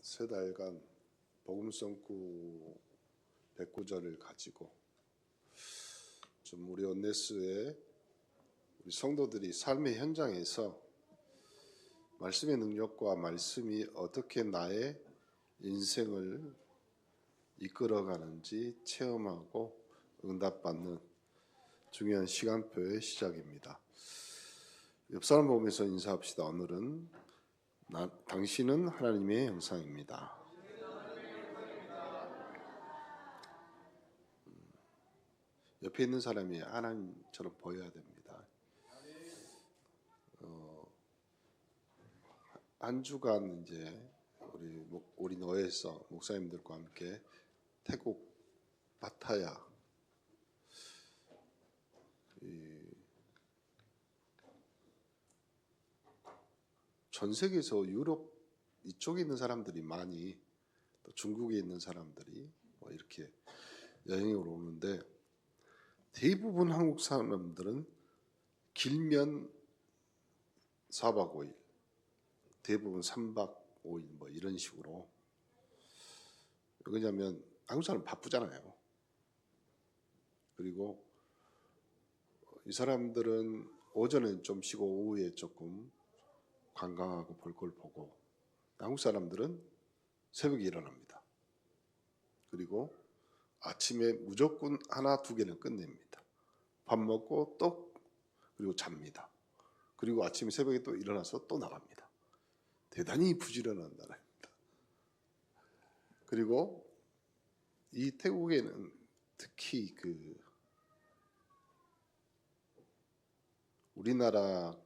세 달간 복음 선구 109절을 가지고 좀 우리 온네스의 우리 성도들이 삶의 현장에서 말씀의 능력과 말씀이 어떻게 나의 인생을 이끌어가는지 체험하고 응답받는 중요한 시간표의 시작입니다. 옆 사람 보면서 인사합시다. 오늘은 당신은 하나님의 형상입니다. 옆에 있는 사람이 하나님처럼 보여야 됩니다. 한 주간 이제 우리 노예에서 목사님들과 함께 태국 파타야 전 세계에서 유럽 이쪽에 있는 사람들이 많이 또 중국에 있는 사람들이 이렇게 여행을 오는데 대부분 한국 사람들은 길면 4박 5일 대부분 3박 5일 이런 식으로. 왜냐하면 한국 사람 바쁘잖아요. 그리고 이 사람들은 오전에 좀 쉬고 오후에 조금 관광하고 볼 걸 보고, 한국 사람들은 새벽에 일어납니다. 그리고 아침에 무조건 하나 두 개는 끝냅니다. 밥 먹고 또 그리고 잡니다. 그리고 아침에 새벽에 또 일어나서 또 나갑니다. 대단히 부지런한 나라입니다. 그리고 이 태국에는 특히 우리나라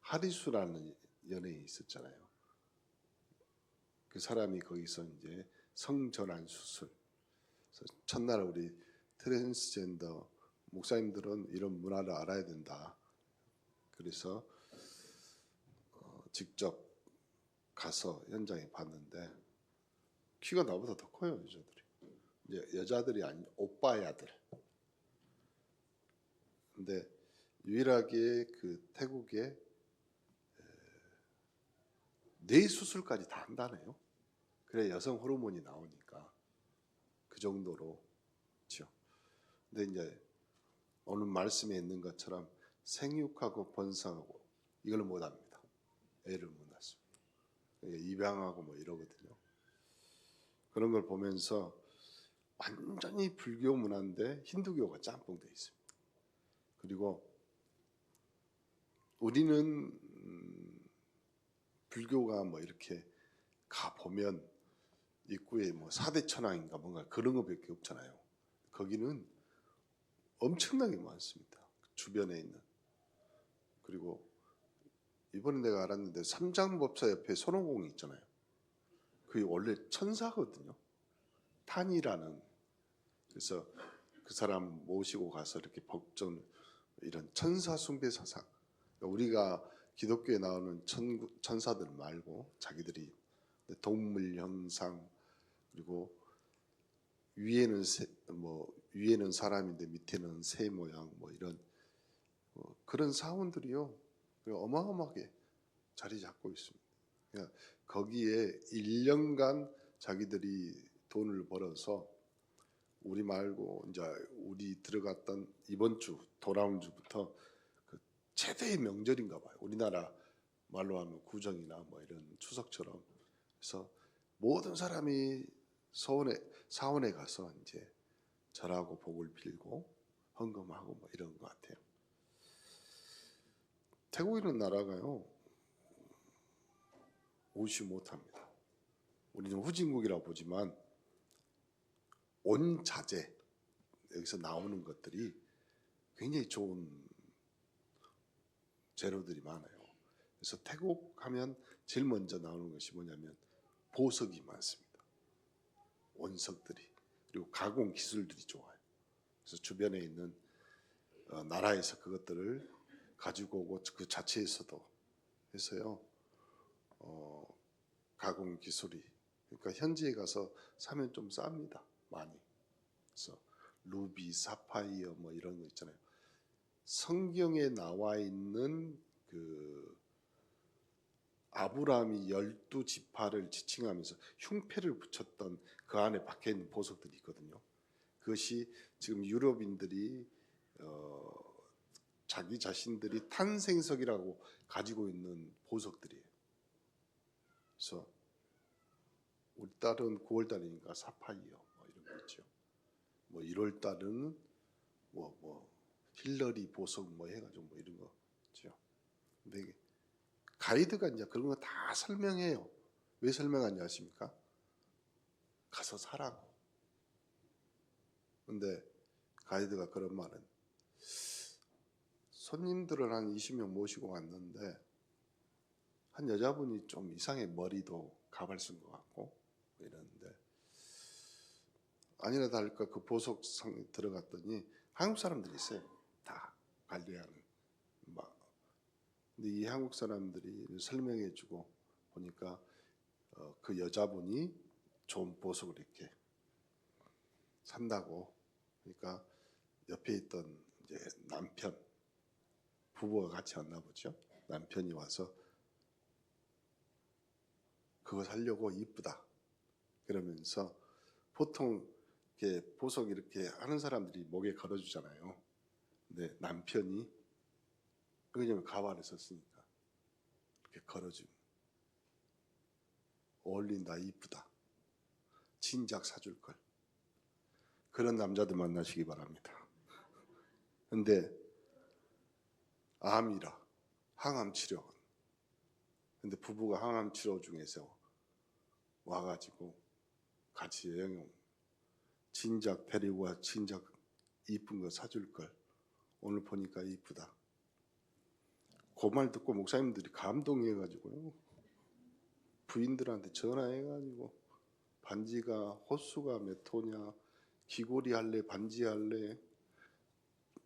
하리수라는 연예인이 있었잖아요. 그 사람이 거기서 이제 성전환 수술. 그래서 첫날 우리 트랜스젠더 목사님들은 이런 문화를 알아야 된다. 그래서 직접 가서 현장에 봤는데 키가 나보다 더 커요, 여자들이. 이제 여자들이 아닌 오빠야들. 근데 유일하게 그 태국에 뇌 수술까지 다 한다네요. 그래 여성 호르몬이 나오니까 그 정도로 그렇죠. 근데 이제 오늘 말씀에 있는 것처럼 생육하고 번성하고 이걸 못합니다. 애를 못 낳습니다. 입양하고 이러거든요. 그런 걸 보면서 완전히 불교 문화인데 힌두교가 짬뽕돼 있습니다. 그리고 우리는 불교가 이렇게 가 보면 입구에 4대 천왕인가 뭔가 그런 거밖에 없잖아요. 거기는 엄청나게 많습니다. 주변에 있는. 그리고 이번에 내가 알았는데 삼장법사 옆에 손오공이 있잖아요. 그게 원래 천사거든요. 탄이라는. 그래서 그 사람 모시고 가서 이렇게 법전 이런 천사 숭배 사상. 우리가 기독교에 나오는 천사들 말고 자기들이 동물 형상, 그리고 위에는 사람인데 밑에는 새 모양 이런 그런 사원들이요 어마어마하게 자리 잡고 있습니다. 그러니까 거기에 1년간 자기들이 돈을 벌어서 우리 말고 이제 우리 들어갔던 이번 주 돌아온 주부터 그 최대의 명절인가 봐요. 우리나라 말로 하면 구정이나 이런 추석처럼. 그래서 모든 사람이 사원에 가서 이제 절하고 복을 빌고 헌금하고 이런 것 같아요. 태국이라는 나라가요 무시 못합니다. 우리는 후진국이라고 보지만 온자재 여기서 나오는 것들이 굉장히 좋은 재료들이 많아요. 그래서 태국 하면 제일 먼저 나오는 것이 뭐냐면 보석이 많습니다. 원석들이. 그리고 가공 기술들이 좋아요. 그래서 주변에 있는 나라에서 그것들을 가지고 오고 그 자체에서도 해서요 가공 기술이. 그러니까 현지에 가서 사면 좀 쌉니다. 많이. 그래서 루비, 사파이어 이런 거 있잖아요. 성경에 나와 있는 그 아브라함이 12지파를 지칭하면서 흉패를 붙였던 그 안에 박혀 있는 보석들이 있거든요. 그것이 지금 유럽인들이 자기 자신들이 탄생석이라고 가지고 있는 보석들이에요. 그래서 우리 딸은 9월 달이니까 사파이어 뭐 이런 거 있죠. 뭐 1월 달은 뭐 힐러리 보석 뭐 해가지고 뭐 이런 거 있죠. 근데 가이드가 이제 그런 거 다 설명해요. 왜 설명하냐 아십니까? 가서 사라고. 근데 가이드가 그런 말은, 손님들을 한 20명 모시고 왔는데 한 여자분이 좀 이상해, 머리도 가발 쓴 것 같고 이러는데, 아니나 다를까 그 보석상에 들어갔더니 한국 사람들이 있어요. 다 관리하는. 근데 이 한국 사람들이 설명해주고 보니까 그 여자분이 좋은 보석을 이렇게 산다고. 그러니까 옆에 있던 이제 남편, 부부가 같이 왔나 보죠. 남편이 와서 그거 사려고, 이쁘다 그러면서, 보통 이렇게 보석 이렇게 하는 사람들이 목에 걸어주잖아요. 근데 남편이, 왜냐면 가발을 썼으니까 이렇게 걸어주면, 어울린다, 이쁘다, 진작 사줄 걸. 그런 남자들 만나시기 바랍니다. 근데 암이라, 항암 치료. 근데 부부가 항암 치료 중에서 와가지고 같이 여행 온, 진작 데리고 와, 진작 이쁜 거 사줄 걸. 오늘 보니까 이쁘다. 그 말 듣고 목사님들이 감동해가지고요, 부인들한테 전화해가지고 반지가 호수가 몇 호냐, 귀걸이 할래, 반지 할래.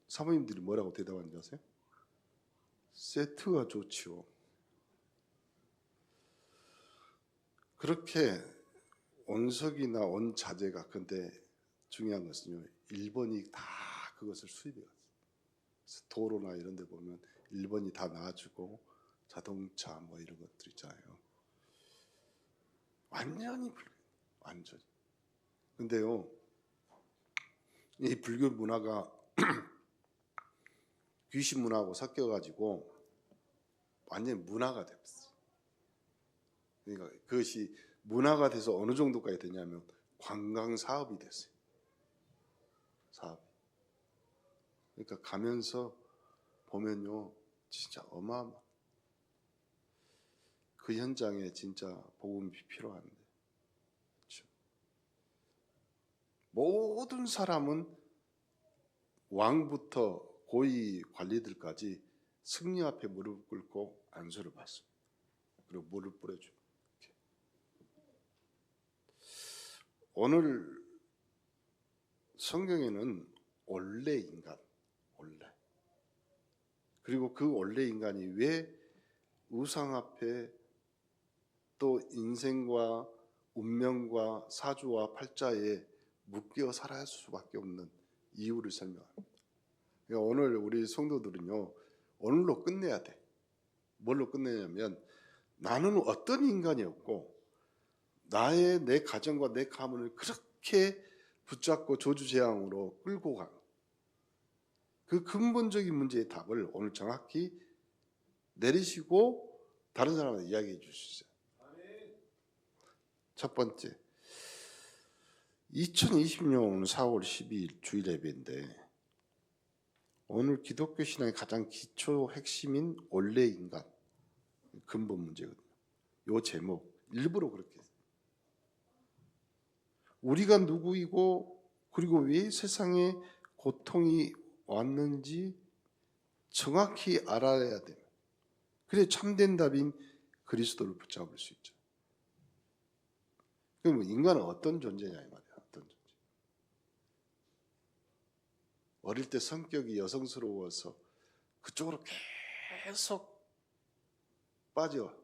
사모님들이 뭐라고 대답하는지 아세요? 세트가 좋지요. 그렇게 온석이나 온자재가, 근데 중요한 것은요, 일본이 다 그것을 수입해 갔어요. 그래서 도로나 이런 데 보면 일본이 다 놔주고, 자동차 뭐 이런 것들 있잖아요. 완전히 불교, 완전히. 근데요, 이 불교 문화가 귀신 문화하고 섞여가지고 완전히 문화가 됐어요. 그러니까 그것이 문화가 돼서 어느 정도까지 되냐면 관광 사업이 됐어요. 사업. 그러니까 가면서 보면요, 진짜 어마어마. 그 현장에 진짜 복음이 필요한데, 그렇죠? 모든 사람은 왕부터 고위 관리들까지 승리 앞에 무릎 꿇고 안수를 받습니다. 그리고 물을 뿌려줘. 오늘 성경에는 원래 인간, 원래, 그리고 그 원래 인간이 왜 우상 앞에 또 인생과 운명과 사주와 팔자에 묶여 살아야 할 수밖에 없는 이유를 설명합니다. 그러니까 오늘 우리 성도들은요, 오늘로 끝내야 돼. 뭘로 끝내냐면, 나는 어떤 인간이었고 나의 내 가정과 내 가문을 그렇게 붙잡고 저주재앙으로 끌고 간 그 근본적인 문제의 답을 오늘 정확히 내리시고 다른 사람한테 이야기해 주시죠. 첫 번째, 2020년 4월 12일 주일 예배인데, 오늘 기독교 신앙의 가장 기초 핵심인 원래 인간, 근본 문제거든요. 이 제목 일부러 그렇게 했어요. 우리가 누구이고, 그리고 왜 세상에 고통이 왔는지 정확히 알아야 돼요. 그래 참된 답인 그리스도를 붙잡을 수 있죠. 그럼 인간은 어떤 존재냐 이 말이야. 어떤 존재. 어릴 때 성격이 여성스러워서 그쪽으로 계속 빠져.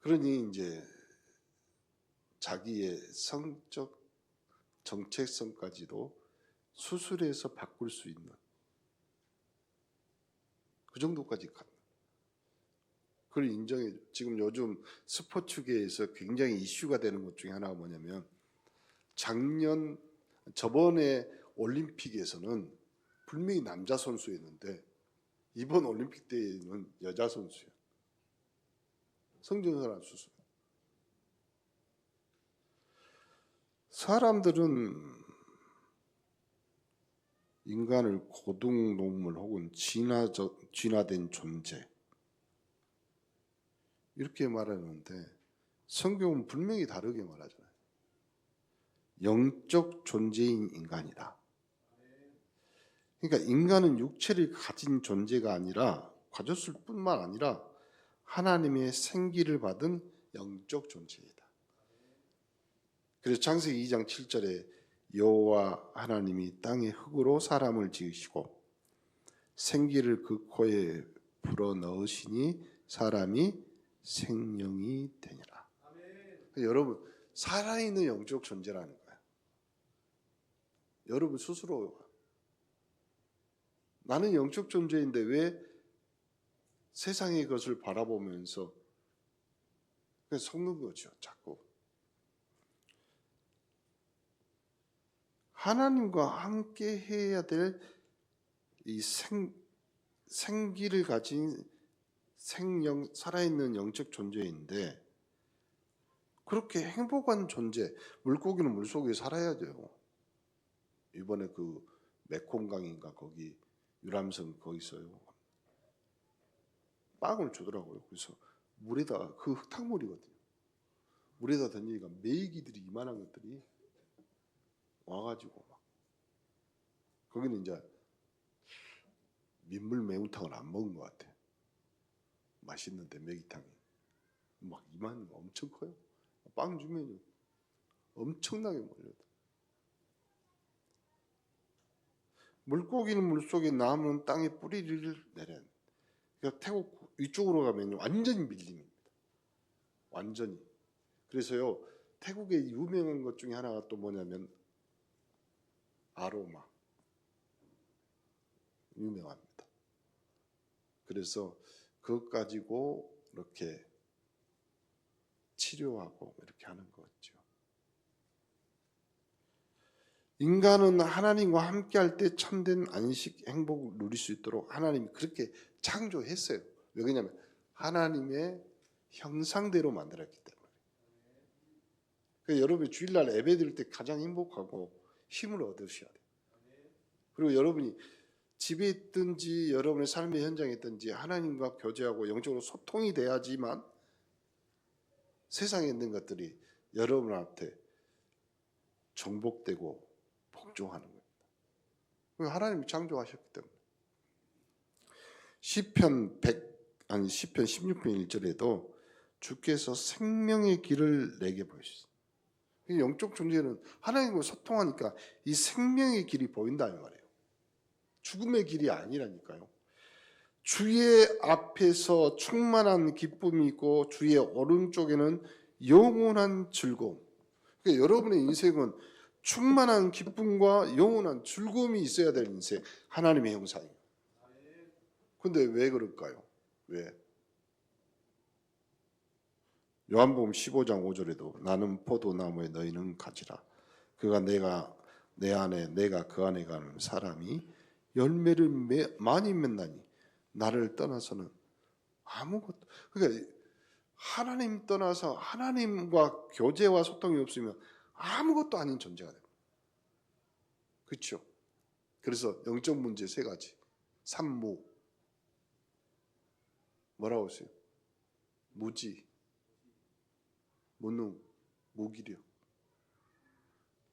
그러니 이제 자기의 성적 정체성까지도 수술해서 바꿀 수 있는, 그 정도까지 가. 그걸 인정해. 지금 요즘 스포츠계에서 굉장히 이슈가 되는 것 중에 하나가 뭐냐면 저번에 올림픽에서는 분명히 남자 선수였는데 이번 올림픽 때에는 여자 선수야. 성전환 수술. 사람들은 인간을 고등동물 혹은 진화된 존재 이렇게 말하는데 성경은 분명히 다르게 말하잖아요. 영적 존재인 인간이다. 그러니까 인간은 육체를 가진 존재가 아니라 가졌을 뿐만 아니라 하나님의 생기를 받은 영적 존재이다. 그래서 창세기 2장 7절에 여호와 하나님이 땅의 흙으로 사람을 지으시고 생기를 그 코에 불어 넣으시니 사람이 생명이 되니라. 그러니까 여러분 살아있는 영적 존재라는 거예요. 여러분 스스로 나는 영적 존재인데 왜 세상의 것을 바라보면서 속는 거죠. 자꾸 하나님과 함께 해야 될 이 생기를 가진 살아있는 영적 존재인데 그렇게 행복한 존재, 물고기는 물속에 살아야 돼요. 이번에 그 메콩강인가 거기 유람선 거기서요. 빵을 주더라고요. 그래서 물에다 그 흙탕물이거든요. 물에다 던지니까 메기들이 이만한 것들이 와가지고 막 거기는 이제 민물 매운탕을 안 먹은 것 같아. 맛있는데 메기탕이 막 이만 엄청 커요. 빵 주면 엄청나게 몰려요. 물고기는 물속에 남은 땅에 뿌리를 내려. 그러니까 태국 위쪽으로 가면 완전히 밀림입니다. 완전히. 그래서요 태국의 유명한 것 중에 하나가 또 뭐냐면 아로마 유명합니다. 그래서 그것 가지고 이렇게 치료하고 이렇게 하는 거죠. 인간은 하나님과 함께할 때 참된 안식 행복을 누릴 수 있도록 하나님이 그렇게 창조했어요. 왜냐하면 하나님의 형상대로 만들었기 때문에. 그러니까 여러분이 주일날 예배 드릴 때 가장 행복하고 힘을 얻으셔야 돼요. 그리고 여러분이 집에 있든지 여러분의 삶의 현장에 있든지 하나님과 교제하고 영적으로 소통이 돼야지만 세상에 있는 것들이 여러분한테 정복되고 복종하는 겁니다. 하나님이 창조하셨기 때문에. 시편 16편 1절에도 주께서 생명의 길을 내게 보이셨어요. 영적 존재는 하나님과 소통하니까 이 생명의 길이 보인다는 말이에요. 죽음의 길이 아니라니까요. 주의 앞에서 충만한 기쁨이 있고 주의 오른쪽에는 영원한 즐거움. 그러니까 여러분의 인생은 충만한 기쁨과 영원한 즐거움이 있어야 될 인생, 하나님의 형상이에요. 근데 왜 그럴까요? 왜? 요한복음 15장 5절에도 나는 포도나무에 너희는 가지라. 그가 내 안에 내가 그 안에 가는 사람이 열매를 많이 맺나니 나를 떠나서는 아무것도. 그러니까 하나님 떠나서 하나님과 교제와 소통이 없으면 아무것도 아닌 존재가 됩니다. 그렇죠? 그래서 영적 문제 세 가지. 산무. 뭐라고 했어요? 무지, 무능, 무기력.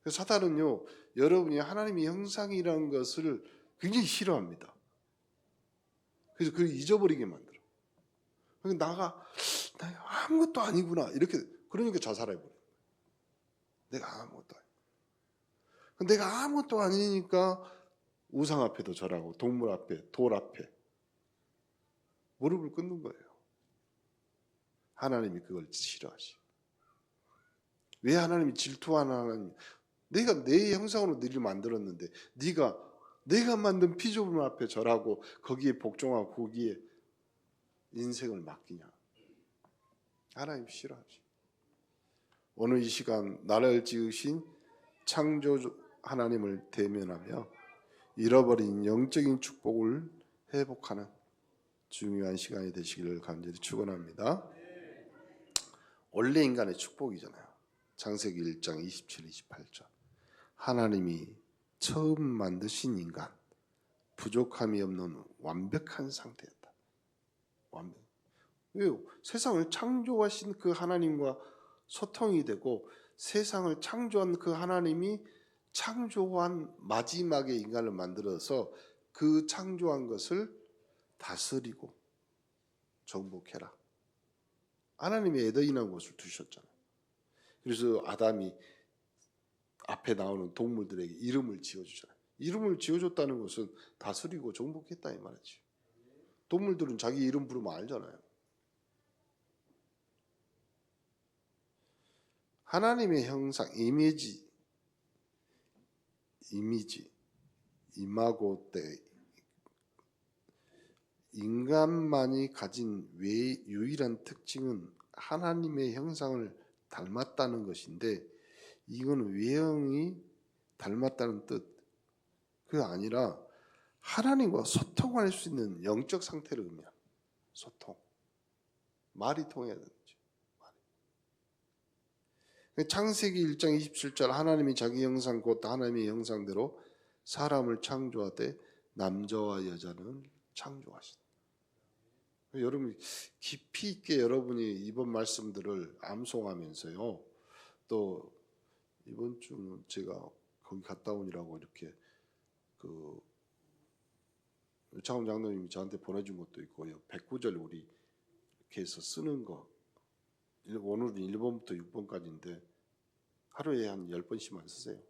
그래서 사탄은요, 여러분이 하나님의 형상이라는 것을 굉장히 싫어합니다. 그래서 그걸 잊어버리게 만들어. 그러니까 내가 아무것도 아니구나 이렇게 그러니까 자살해버려. 내가 아무것도 아니고. 내가 아무것도 아니니까 우상 앞에도 절하고 동물 앞에, 돌 앞에 무릎을 꿇는 거예요. 하나님이 그걸 싫어하시. 왜 하나님이 질투하는 하나님? 내가 내 형상으로 너를 만들었는데 네가 내가 만든 피조물 앞에 절하고 거기에 복종하고 거기에 인생을 맡기냐? 하나님 싫어하지. 오늘 이 시간 나를 지으신 창조 하나님을 대면하며 잃어버린 영적인 축복을 회복하는 중요한 시간이 되시기를 간절히 축원합니다. 원래 인간의 축복이잖아요. 창세기 1장 27, 28절. 하나님이 처음 만드신 인간, 부족함이 없는 완벽한 상태였다. 완벽. 왜요? 세상을 창조하신 그 하나님과 소통이 되고 세상을 창조한 그 하나님이 창조한 마지막에 인간을 만들어서 그 창조한 것을 다스리고 정복해라. 하나님이 에덴이라는 곳을 두셨잖아요. 그래서 아담이 앞에 나오는 동물들에게 이름을 지어주잖아요. 이름을 지어줬다는 것은 다스리고 정복했다 이 말이지. 동물들은 자기 이름 부르면 알잖아요. 하나님의 형상, 이마고 때 인간만이 가진 유일한 특징은 하나님의 형상을 닮았다는 것인데 이건 외형이 닮았다는 뜻. 그게 아니라 하나님과 소통할 수 있는 영적 상태를 의미합니다. 소통. 말이 통해야 되는지. 창세기 1장 27절 하나님이 자기 형상 곧 하나님의 형상대로 사람을 창조하되 남자와 여자는 창조하시다. 여러분 깊이 있게 여러분이 이번 말씀들을 암송하면서요. 또 이번 주는 제가 거기 갔다 오니라고 이렇게 그 유창훈 장로님이 저한테 보내준 것도 있고요. 109절 우리 이렇게 해서 쓰는 거. 오늘은 1번부터 6번까지인데 하루에 한 10번씩만 쓰세요.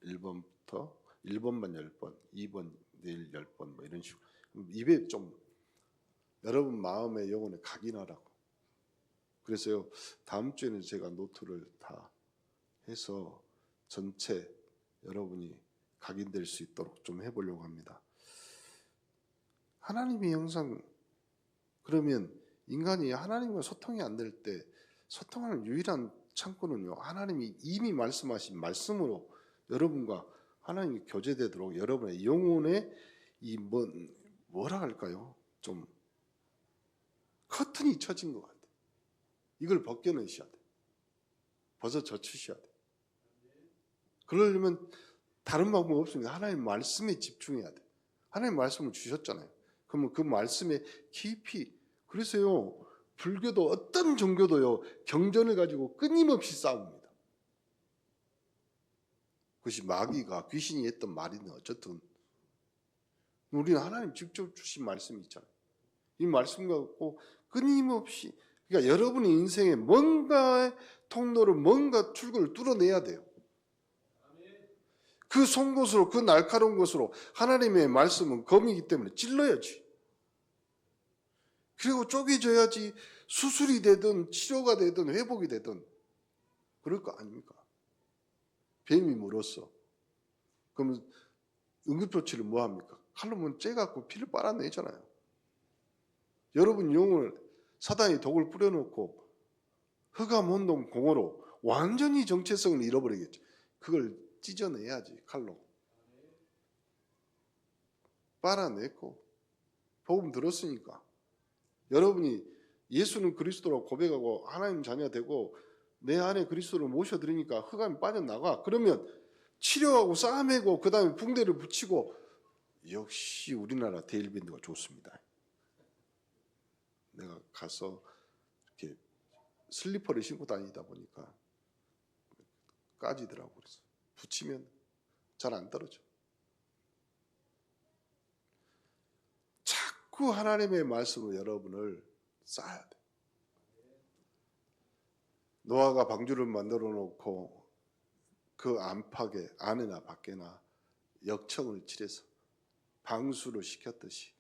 1번부터 1번만 10번, 2번 내일 10번 뭐 이런 식으로 입에 좀 여러분 마음의 영혼에 각인하라고. 그래서요 다음 주에는 제가 노트를 다 해서 전체 여러분이 각인될 수 있도록 좀 해보려고 합니다. 하나님의 형상 그러면 인간이 하나님과 소통이 안 될 때 소통하는 유일한 창구는요 하나님이 이미 말씀하신 말씀으로 여러분과 하나님이 교제되도록 여러분의 영혼에 이 뭐라 할까요? 좀 커튼이 쳐진 것 같아요. 이걸 벗겨내셔야 돼요. 벗어 젖히셔야 돼요. 그러려면 다른 방법 없습니다. 하나님 말씀에 집중해야 돼요. 하나님 말씀을 주셨잖아요. 그러면 그 말씀에 깊이 그래서요 불교도 어떤 종교도요 경전을 가지고 끊임없이 싸웁니다. 그것이 마귀가 귀신이 했던 말이든 어쨌든 우리는 하나님 직접 주신 말씀이 있잖아요. 이 말씀 갖고 끊임없이 그러니까 여러분의 인생에 뭔가의 통로를 뭔가 출구를 뚫어내야 돼요. 그 송곳으로 그 날카로운 것으로 하나님의 말씀은 검이기 때문에 찔러야지. 그리고 쪼개져야지 수술이 되든 치료가 되든 회복이 되든 그럴 거 아닙니까? 뱀이 물었어. 그러면 응급조치를 뭐 합니까? 칼로 째갖고 피를 빨아내잖아요. 여러분 영혼을 사단이 독을 뿌려놓고 흑암혼동 공허로 완전히 정체성을 잃어버리겠죠. 그걸 찢어내야지 칼로. 빨아냈고 복음 들었으니까 여러분이 예수는 그리스도라고 고백하고 하나님 자녀가 되고 내 안에 그리스도를 모셔드리니까 흑암이 빠져나가. 그러면 치료하고 싸매고 그 다음에 붕대를 붙이고 역시 우리나라 데일밴드가 좋습니다. 내가 가서 이렇게 슬리퍼를 신고 다니다 보니까 까지더라고. 그래서 붙이면 잘 안 떨어져. 자꾸 하나님의 말씀으로 여러분을 쌓아야 돼. 노아가 방주를 만들어 놓고 그 안팎에 안에나 밖에나 역청을 칠해서 방수를 시켰듯이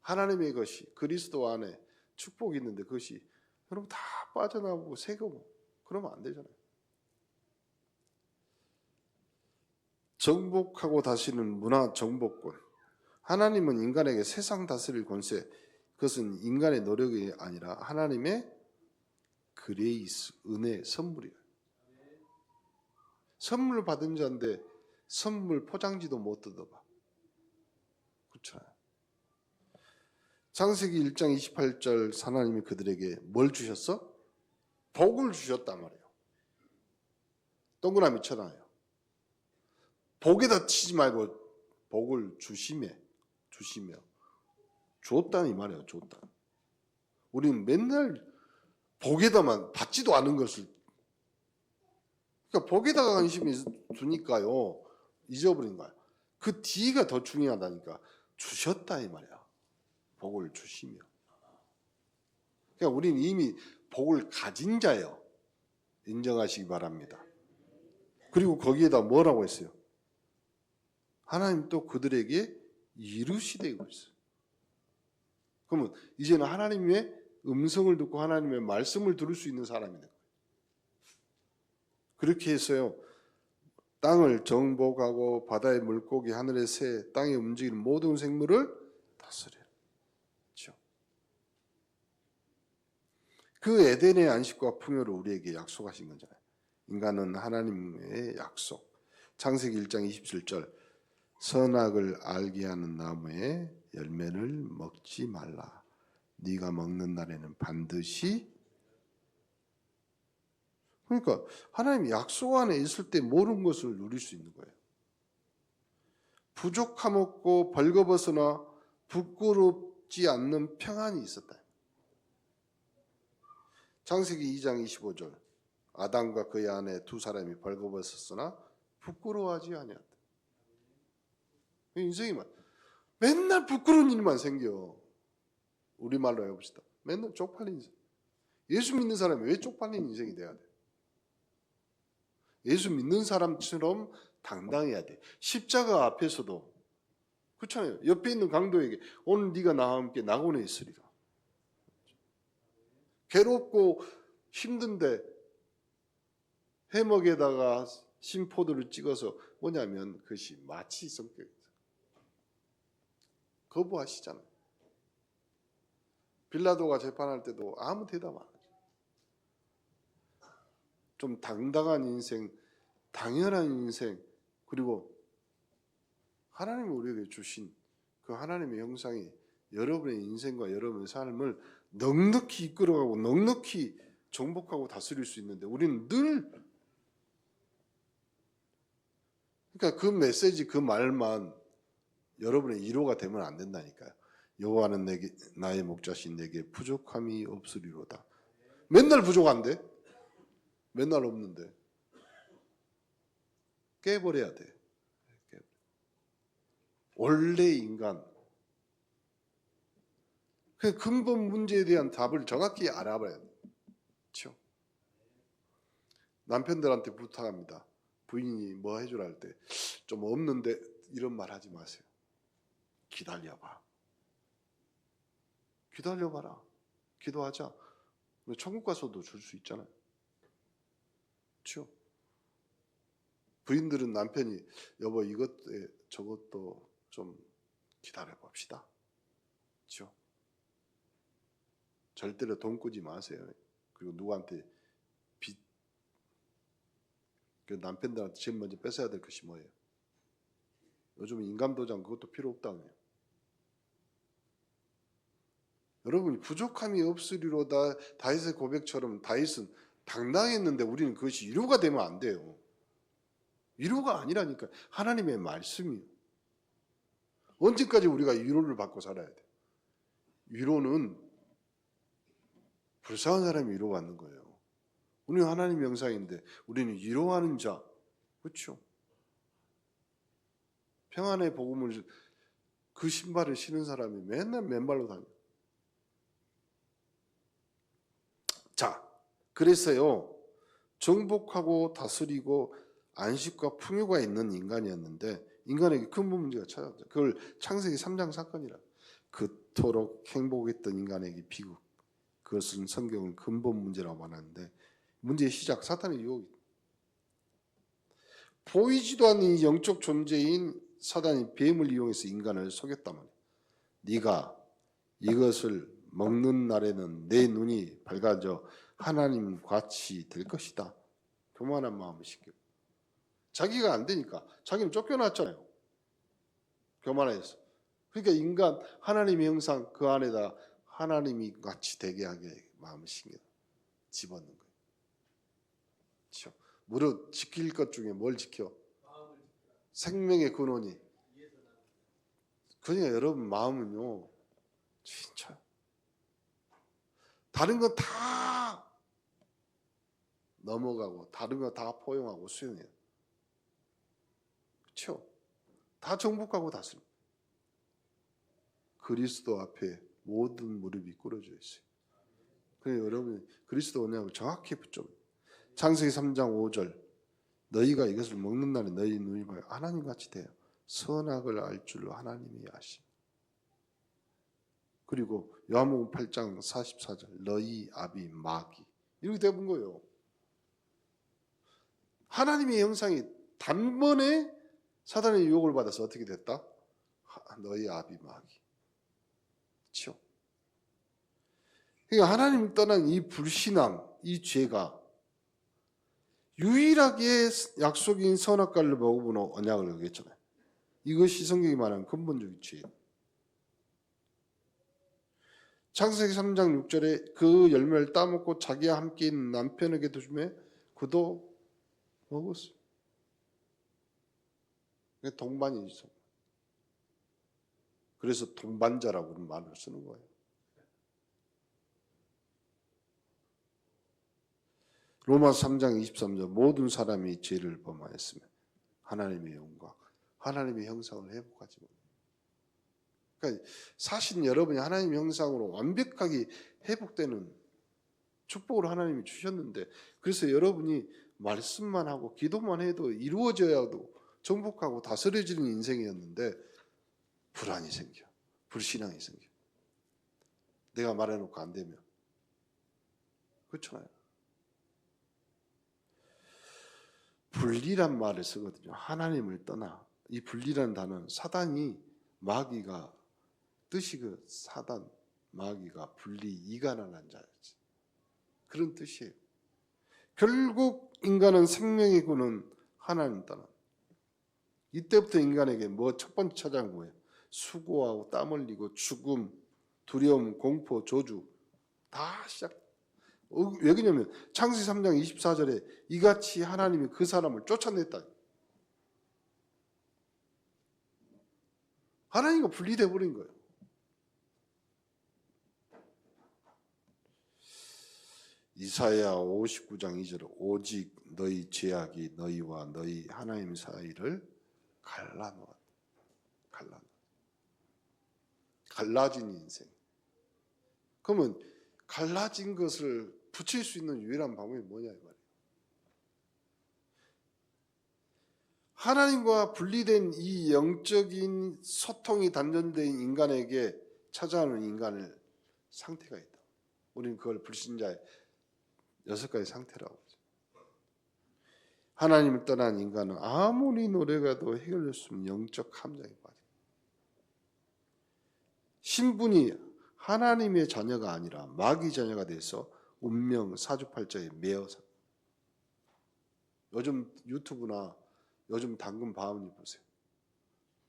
하나님의 것이 그리스도 안에 축복이 있는데 그것이 여러분 다 빠져나오고 새고 그러면 안 되잖아요. 정복하고 다스리는 문화 정복권. 하나님은 인간에게 세상 다스릴 권세, 그것은 인간의 노력이 아니라 하나님의 그레이스, 은혜, 선물이에요. 선물 받은 자인데 선물 포장지도 못 뜯어봐. 그렇죠? 창세기 1장 28절 하나님이 그들에게 뭘 주셨어? 복을 주셨단 말이에요. 동그라미 쳐놔요. 복에다 치지 말고 복을 주시며 줬다 이 말이에요. 줬다. 우리는 맨날 복에다만 받지도 않은 것을, 그러니까 복에다가 관심이 두니까요 잊어버린 거야. 그 뒤가 더 중요하다니까. 주셨다 이 말이야. 복을 주시며. 그러니까 우리는 이미 복을 가진 자예요. 인정하시기 바랍니다. 그리고 거기에다 뭐라고 했어요? 하나님 또 그들에게 이루시되 이고 있어요. 그러면 이제는 하나님의 음성을 듣고 하나님의 말씀을 들을 수 있는 사람이 된 거예요. 그렇게 해서요, 땅을 정복하고 바다의 물고기, 하늘의 새, 땅에 움직이는 모든 생물을 다스려요. 그렇죠? 그 에덴의 안식과 풍요를 우리에게 약속하신 거잖아요. 인간은 하나님의 약속. 창세기 1장 27절 선악을 알게 하는 나무의 열매를 먹지 말라. 네가 먹는 날에는 반드시. 그러니까 하나님이 약속 안에 있을 때 모든 것을 누릴 수 있는 거예요. 부족함없고 벌거벗으나 부끄럽지 않는 평안이 있었다. 창세기 2장 25절 아담과 그의 아내 두 사람이 벌거벗었으나 부끄러워하지 아니하다. 인생이 맨날 부끄러운 일만 생겨. 우리말로 해봅시다. 맨날 쪽팔린 인생. 예수 믿는 사람이 왜 쪽팔린 인생이 돼야 돼? 예수 믿는 사람처럼 당당해야 돼. 십자가 앞에서도 그렇잖아요. 옆에 있는 강도에게 오늘 네가 나와 함께 낙원에 있으리라. 괴롭고 힘든데 해먹에다가 심포도를 찍어서 뭐냐면 그것이 마치 성격이다. 거부하시잖아요. 빌라도가 재판할 때도 아무 대답 안 하죠. 좀 당당한 인생, 당연한 인생, 그리고 하나님이 우리에게 주신 그 하나님의 형상이 여러분의 인생과 여러분의 삶을 넉넉히 이끌어가고 넉넉히 정복하고 다스릴 수 있는데 우리는 늘, 그러니까 그 메시지, 그 말만 여러분의 위로가 되면 안 된다니까요. 여호와는 내게 나의 목자신 내게 부족함이 없으리로다. 맨날 부족한데? 맨날 없는데? 깨버려야 돼. 원래 인간. 그 근본 문제에 대한 답을 정확히 알아봐야 돼. 그렇죠? 남편들한테 부탁합니다. 부인이 뭐 해주라 할 때 좀 없는데 이런 말 하지 마세요. 기다려봐. 기다려봐라. 기도하자. 천국 가서도 줄 수 있잖아요. 그렇죠? 부인들은 남편이 여보 이것 저것도 좀 기다려 봅시다. 그렇죠? 절대로 돈 꾸지 마세요. 그리고 누구한테 빚, 그 남편들한테 제일 먼저 뺏어야 될 것이 뭐예요? 요즘 인감도장 그것도 필요 없다고요. 여러분이 부족함이 없으리로다 다윗의 고백처럼 다윗은 당당했는데 우리는 그것이 위로가 되면 안 돼요. 위로가 아니라니까. 하나님의 말씀이요. 언제까지 우리가 위로를 받고 살아야 돼? 위로는 불쌍한 사람이 위로받는 거예요. 우리는 하나님의 형상인데 우리는 위로하는 자. 그렇죠? 평안의 복음을 그 신발을 신은 사람이 맨날 맨발로 다녀요. 자, 그래서요. 정복하고 다스리고 안식과 풍요가 있는 인간이었는데 인간에게 큰 문제가 찾아왔죠. 그걸 창세기 3장 사건이라. 그토록 행복했던 인간에게 비극. 그것은 성경은 근본 문제라고 말하는데 문제의 시작 사탄의 유혹이. 보이지도 않는 이 영적 존재인 사단이 뱀을 이용해서 인간을 속였단 말이야. 네가 이것을 먹는 날에는 내 눈이 밝아져 하나님 같이 될 것이다. 교만한 마음을 시켜. 자기가 안 되니까. 자기는 쫓겨났잖아요. 교만해서. 그러니까 인간 하나님의 형상 그 안에다 하나님이 같이 되게 하게 마음을 심겨 집어넣는 거예요. 그렇죠? 무릇 지킬 것 중에 뭘 지켜? 생명의 근원이. 그러니까 여러분 마음은요 진짜 다른 거 다 넘어가고 다른 거 다 포용하고 수용해요. 그렇죠? 다 정복하고 다스립니다. 그리스도 앞에 모든 무릎이 꿇어져 있어요. 그래서 여러분 그리스도 언약을 정확히 붙잡아요. 창세기 3장 5절 너희가 이것을 먹는 날에 너희 눈이 밝아 하나님같이 돼요. 선악을 알 줄로 하나님이 아심. 그리고 요한복음 8장 44절 너희 아비 마귀 이렇게 되어본 거예요. 하나님의 형상이 단번에 사단의 유혹을 받아서 어떻게 됐다? 너희 아비 마귀. 그렇죠? 그러니까 하나님을 떠난 이 불신앙, 이 죄가 유일하게 약속인 선악과를 먹어보는 언약을 어겼잖아요. 이것이 성경이 말하는 근본적인 죄예요. 창세기 3장 6절에 그 열매를 따먹고 자기와 함께 있는 남편에게도 주매 그도 먹었어요. 동반이죠. 그래서 동반자라고 말을 쓰는 거예요. 로마서 3장 23절 모든 사람이 죄를 범하였으며 하나님의 영광, 하나님의 형상을 회복하지 못해요. 그러니까 사실 여러분이 하나님의 형상으로 완벽하게 회복되는 축복을 하나님이 주셨는데 그래서 여러분이 말씀만 하고 기도만 해도 이루어져야도 정복하고 다스려지는 인생이었는데 불안이 생겨. 불신앙이 생겨. 내가 말해놓고 안 되면. 그렇잖아요. 분리란 말을 쓰거든요. 하나님을 떠나. 이 분리라는 단어는 사단이 마귀가 뜻이 그 사단 마귀가 분리 이간하는 자였지. 그런 뜻이에요. 결국 인간은 생명의 근원 하나님 떠나. 이때부터 인간에게 뭐 첫 번째 찾아온 거예요. 수고하고 땀 흘리고 죽음, 두려움, 공포, 저주 다 시작. 왜 그러냐면 창세기 3장 24절에 이같이 하나님이 그 사람을 쫓아냈다. 하나님과 분리돼 버린 거예요. 이사야 59장 2절 오직 너희 죄악이 너희와 너희 하나님 사이를 갈라놓았다. 갈라진 인생. 그러면 갈라진 것을 붙일 수 있는 유일한 방법이 뭐냐 이 말이에요. 하나님과 분리된 이 영적인 소통이 단절된 인간에게 찾아오는 인간의 상태가 있다. 우리는 그걸 불신자의 6가지 상태라고 하죠. 하나님을 떠난 인간은 아무리 노력해도 해결될 수 없는 영적 함정에 빠져. 신분이 하나님의 자녀가 아니라 마귀 자녀가 돼서 운명 사주팔자에 매여서. 요즘 유튜브나 요즘 당근 바운이 보세요.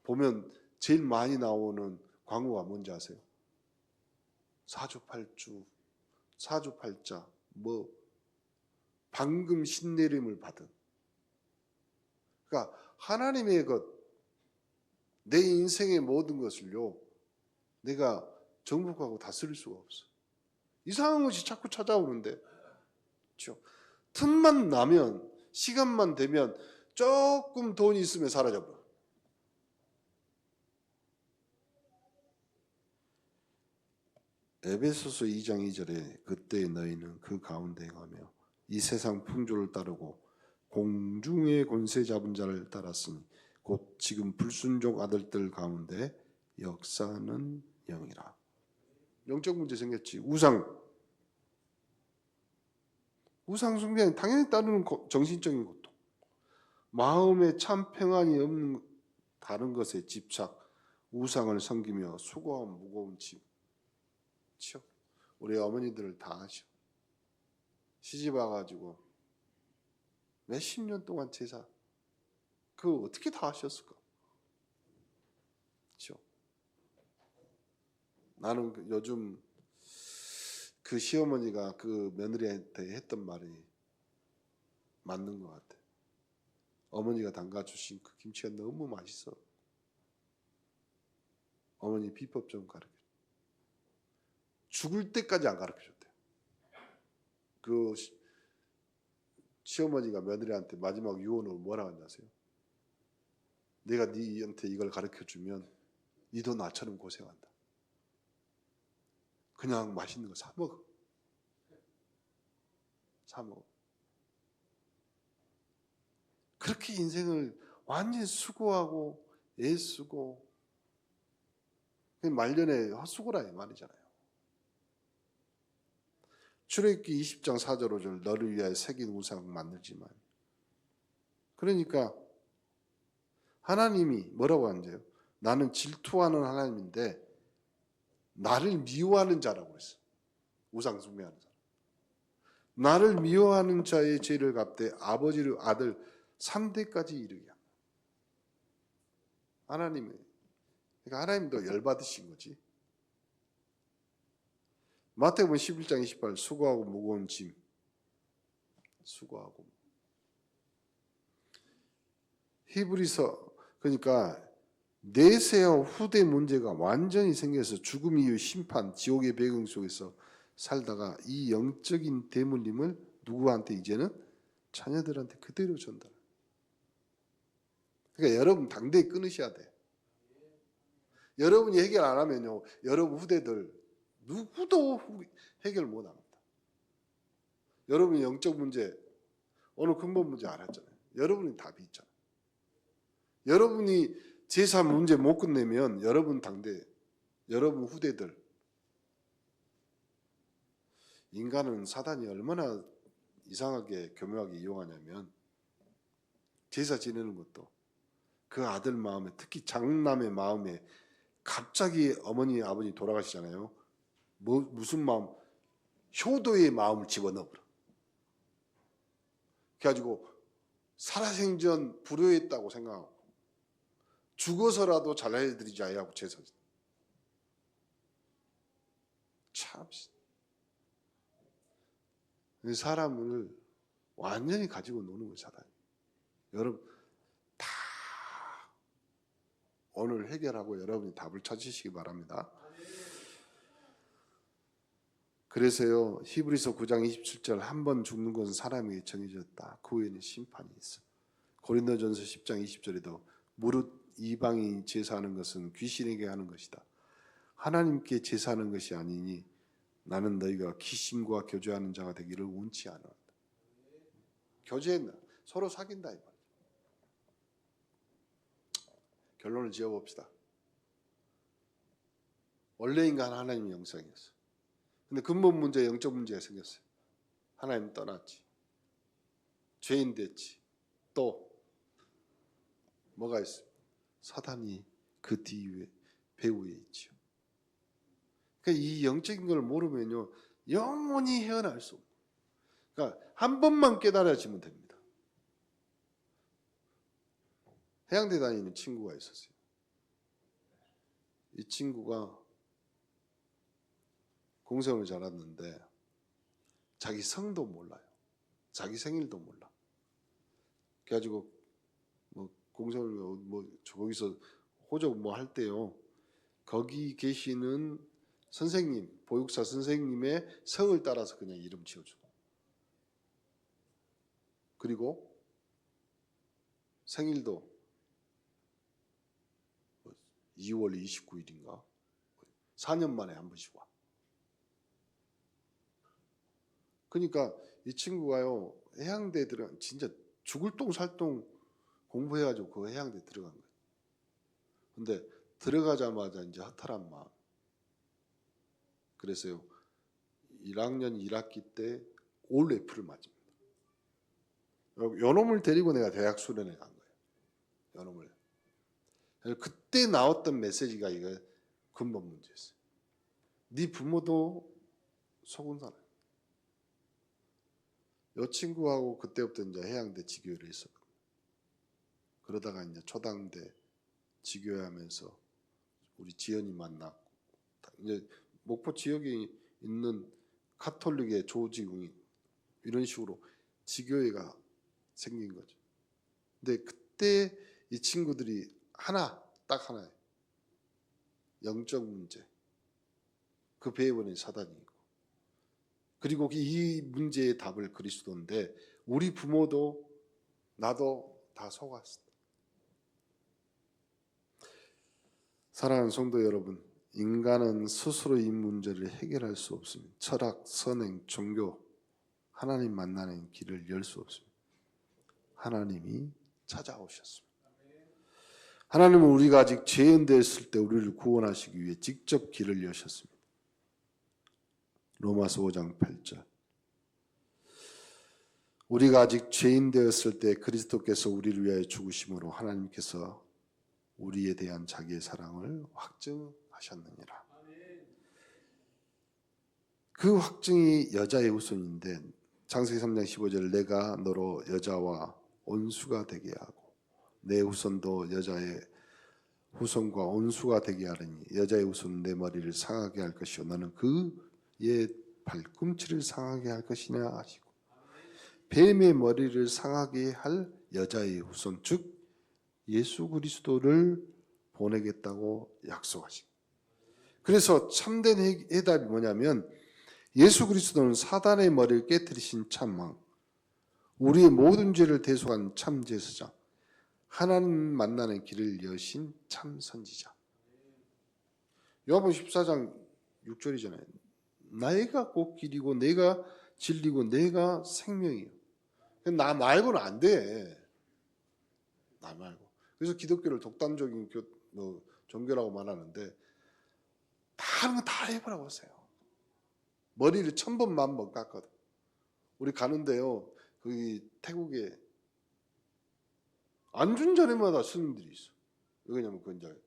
보면 제일 많이 나오는 광고가 뭔지 아세요? 사주팔주, 사주팔자, 뭐 방금 신내림을 받은. 그러니까 하나님의 것, 내 인생의 모든 것을요, 내가 정복하고 다스릴 수가 없어. 이상한 것이 자꾸 찾아오는데, 그렇죠? 틈만 나면, 시간만 되면 조금 돈이 있으면 사라져버려. 에베소서 2장 2절에 그때 너희는 그 가운데 가며 이 세상 풍조를 따르고 공중의 권세 잡은 자를 따랐으니 곧 지금 불순종 아들들 가운데 역사하는 영이라. 영적 문제 생겼지. 우상 숭배는 당연히 따르는 정신적인 고통. 마음에 참 평안이 없는 다른 것에 집착, 우상을 섬기며 수고한 무거운 짐.죠. 우리 어머니들을 다 아셔. 시집 와가지고 몇십 년 동안 제사 그거 어떻게 다 하셨을까? 그렇죠? 나는 요즘 그 시어머니가 그 며느리한테 했던 말이 맞는 것 같아. 어머니가 담가주신 그 김치가 너무 맛있어. 어머니 비법 좀 가르쳐. 죽을 때까지 안 가르쳐 줬대. 그 시어머니가 며느리한테 마지막 유언으로 뭐라고 하냐세요? 내가 네한테 이걸 가르쳐 주면 니도 나처럼 고생한다. 그냥 맛있는 거 사 먹어. 사 먹어. 그렇게 인생을 완전히 수고하고 애쓰고 말년에 헛수고라 이 말이잖아요. 출애굽기 20장 4절 5절 너를 위하여 새긴 우상 만들지만 그러니까 하나님이 뭐라고 하는데요? 나는 질투하는 하나님인데 나를 미워하는 자라고 했어. 우상 숭배하는 사람. 나를 미워하는 자의 죄를 갚되 아버지를 아들 3대까지 이르게 합니다. 하나님이 그러니까 하나님도 열받으신 거지. 마태복음 11장 28 수고하고 무거운 짐 수고하고 히브리서 그러니까 내세와 후대 문제가 완전히 생겨서 죽음 이후 심판 지옥의 배경 속에서 살다가 이 영적인 대물림을 누구한테 이제는 자녀들한테 그대로 전달. 그러니까 여러분 당대히 끊으셔야 돼. 여러분이 해결 안 하면요 여러분 후대들 누구도 해결 못 합니다. 여러분이 영적 문제 오늘 근본 문제 알았잖아요. 여러분이 답이 있잖아요. 여러분이 제사 문제 못 끝내면 여러분 당대 여러분 후대들 인간은 사단이 얼마나 이상하게 교묘하게 이용하냐면 제사 지내는 것도 그 아들 마음에 특히 장남의 마음에 갑자기 어머니 아버지 돌아가시잖아요. 무슨 마음? 효도의 마음을 집어넣어버려. 그래가지고 살아생전 불효했다고 생각하고 죽어서라도 잘해드리자 하고 제사. 참 사람을 완전히 가지고 노는 거예요. 사단이. 여러분 다 오늘 해결하고 여러분이 답을 찾으시기 바랍니다. 그래서요 히브리서 9장 27절 한 번 죽는 것은 사람에게 정해졌다. 그 후에는 심판이 있어. 고린도전서 10장 20절에도 무릇 이방이 제사하는 것은 귀신에게 하는 것이다. 하나님께 제사하는 것이 아니니 나는 너희가 귀신과 교제하는 자가 되기를 원치 않아. 교제했나? 서로 사귄다 이 말이죠. 결론을 지어봅시다. 원래 인간 하나님 영성이었어. 근데 근본 문제 영적 문제가 생겼어요. 하나님 떠났지. 죄인 됐지. 또 뭐가 있어요? 사단이 그 뒤에 배후에 있죠. 그러니까 이 영적인 걸 모르면요 영원히 헤어날 수 없어요. 그러니까 한 번만 깨달아지면 됩니다. 해양대 다니는 친구가 있었어요. 이 친구가 공생을 잘했는데 자기 성도 몰라요. 자기 생일도 몰라. 그래가지고 뭐 공생을 뭐 거기서 호적 뭐 할 때요. 거기 계시는 선생님, 보육사 선생님의 성을 따라서 그냥 이름 지어줘. 그리고 생일도 2월 29일인가 4년 만에 한 번씩 와. 그러니까 이 친구가요 해양대 들어간 진짜 죽을 똥 살 똥 공부해가지고 그 해양대 들어간 거예요. 근데 들어가자마자 이제 허탈한 마음. 그래서요 1학년 1학기 때 올 F를 맞습니다. 요놈을 데리고 내가 대학 수련회 간 거예요. 요놈을. 그때 나왔던 메시지가 이거 근본 문제였어요. 네 부모도 속은 사람. 요 친구하고 그때부터 이제 해양대 지교회를 했었거든요. 그러다가 이제 초당대 지교회 하면서 우리 지연이 만났고, 이제 목포 지역에 있는 가톨릭의 조직이 이런 식으로 지교회가 생긴 거죠. 근데 그때 이 친구들이 딱 하나예요. 영적 문제. 그 배후에는 사단이 있고. 그리고 이 문제의 답을 그리스도인데 우리 부모도 나도 다 속았어. 사랑하는 성도 여러분, 인간은 스스로 이 문제를 해결할 수 없습니다. 철학, 선행, 종교, 하나님 만나는 길을 열 수 없습니다. 하나님이 찾아오셨습니다. 하나님은 우리가 아직 죄인되었을 때 우리를 구원하시기 위해 직접 길을 여셨습니다. 로마서 5장 8절. 우리가 아직 죄인 되었을 때 그리스도께서 우리를 위하여 죽으심으로 하나님께서 우리에 대한 자기의 사랑을 확증하셨느니라. 그 확증이 여자의 후손인데 창세기 3장 15절 내가 너로 여자와 온수가 되게 하고 내 후손도 여자의 후손과 온수가 되게 하리니 여자의 후손은 내 머리를 상하게 할 것이요 너는 그의 발꿈치를 상하게 할 것이냐 하시고 뱀의 머리를 상하게 할 여자의 후손 즉 예수 그리스도를 보내겠다고 약속하시고 그래서 참된 해답이 뭐냐면 예수 그리스도는 사단의 머리를 깨뜨리신 참왕 우리의 모든 죄를 대속한 참 제사장 하나님 만나는 길을 여신 참 선지자. 요한복음 14장 6절이잖아요. 내가 곧 길이고 내가 진리고 내가 생명이요. 나 말고는 안 돼. 나 말고. 그래서 기독교를 독단적인 종교라고 말하는데 다른 거 다 해보라고 하세요. 머리를 1000번 10,000번 깎거든. 우리 가는데요. 거기 태국에 안준자리마다 스님들이 있어. 왜냐면 그 이제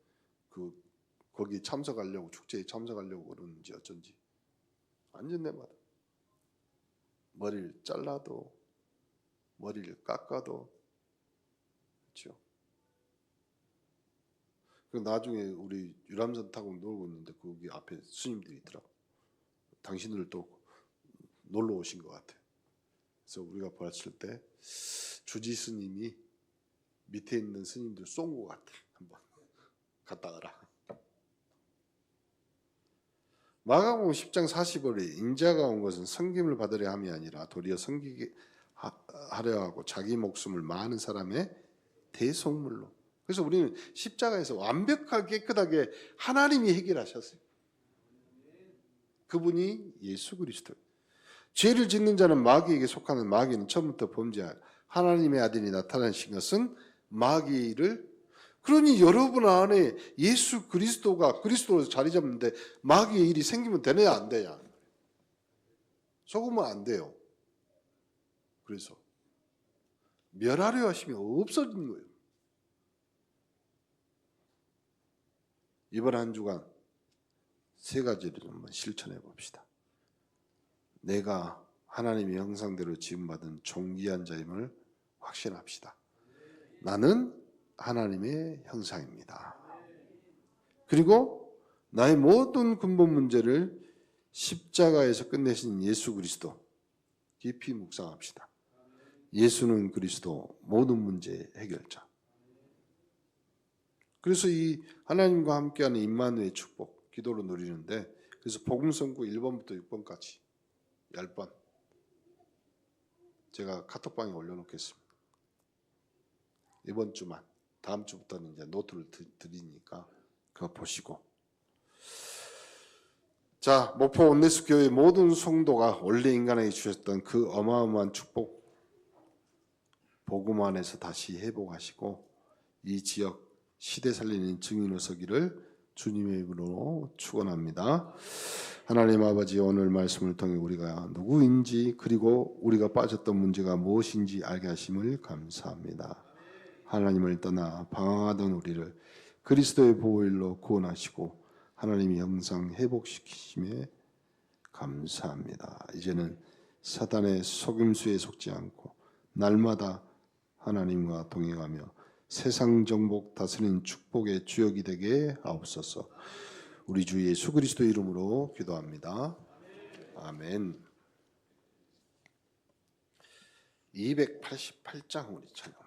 거기 참석하려고 축제에 참석하려고 그러는지 어쩐지 안준내마다 머리를 잘라도 머리를 깎아도 그렇죠. 그 나중에 우리 유람선 타고 놀고 있는데 거기 앞에 스님들이 있더라고. 당신들 또 놀러 오신 것 같아. 그래서 우리가 봤을 때 주지 스님이 밑에 있는 스님들 쏜 것 같아. 한번 갔다 와라. 마가복음 10장 40절에 인자가 온 것은 섬김을 받으려 함이 아니라 도리어 섬기게 하려 하고 자기 목숨을 많은 사람의 대속물로. 그래서 우리는 십자가에서 완벽하게 깨끗하게 하나님이 해결하셨어요. 그분이 예수 그리스도. 죄를 짓는 자는 마귀에게 속하는 마귀는 처음부터 범죄하여 하나님의 아들이 나타나신 것은 마귀를 그러니 여러분 안에 예수 그리스도가 그리스도로 자리 잡는데 마귀의 일이 생기면 되냐 안 되냐 속으면 안 돼요. 그래서 멸하려 하시면 없어지는 거예요. 이번 한 주간 3가지를 한번 실천해 봅시다. 내가 하나님의 형상대로 지음받은 존귀한 자임을 확신합시다. 나는 하나님의 형상입니다. 그리고 나의 모든 근본 문제를 십자가에서 끝내신 예수 그리스도 깊이 묵상합시다. 예수는 그리스도 모든 문제의 해결자. 그래서 이 하나님과 함께하는 임마누엘 축복 기도로 누리는데 그래서 복음성구 1번부터 6번까지 10번 제가 카톡방에 올려놓겠습니다. 이번 주만 다음 주부터는 이제 노트를 드리니까 그거 보시고 자 목포 온네스 교회 모든 성도가 원래 인간에게 주셨던 그 어마어마한 축복 복음 안에서 다시 회복하시고 이 지역 시대 살리는 증인으로 서기를 주님의 이름으로 축원합니다. 하나님 아버지, 오늘 말씀을 통해 우리가 누구인지 그리고 우리가 빠졌던 문제가 무엇인지 알게 하심을 감사합니다. 하나님을 떠나 방황하던 우리를 그리스도의 보혈로 구원하시고 하나님의 형상 회복시키심에 감사합니다. 이제는 사단의 속임수에 속지 않고 날마다 하나님과 동행하며 세상 정복 다스리는 축복의 주역이 되게 하옵소서. 우리 주 예수 그리스도 이름으로 기도합니다. 아멘. 288장 우리 찬양.